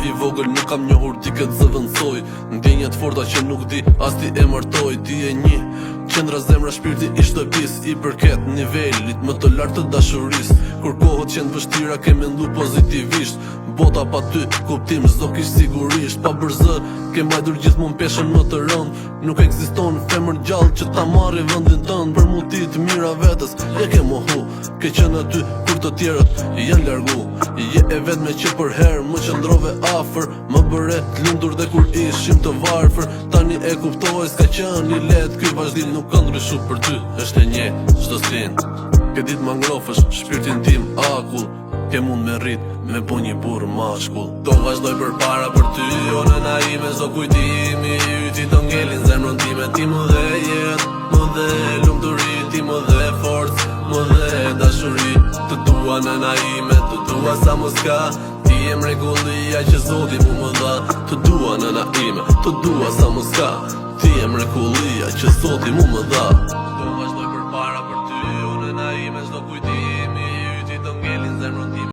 i vogël nuk kam njohur ti këtë zëvëndsoj. Ndjenjat forta që nuk di as ti e martoj. Ti e një qendra zemra shpirti i shtëpis, i përket nivelit më të lartë të dashuris. Kur kohët qenë vështira ke mendu pozitivisht, bota pa ty kuptim s'do kish sigurisht. Pa bërzë ke mbajtur gjithmonë peshën më të rënd. Nuk ekziston femër gjallë që ta marri vendin tënd. Për mu ti të mira vetës je ke mohu, ke qenë aty kur të tjerët janë largu. Je e vetme që për herë më qëndrove afër, më bëre t'lundur dhe kur ishim të varfër. Tani e kuptoj s'ka qenë i let ky vazhdim, nuk ka ndryshu për ty, është e njëjtë çdo stin. Ke dit ma ngrofësh shpirtin tim akull, ke mund me rrit me po një burr mashkull. Do vazhdoj për para për ty, o nëna ime, so kujtimi yti do ngelin zemrën time. Ti më dhe jet, më dhe lumturi, ti më dhe forcë, më dhe dashuri. Të dua nëna ime, të dua sa më s'ka, ti e mrekullia që Zoti mu më dha. Të dua nëna ime, të dua sa më s'ka, ti e mrekullia që Zoti mu më dha. Do vazhdoj për para për ty, o nëna ime, s'do kujtimi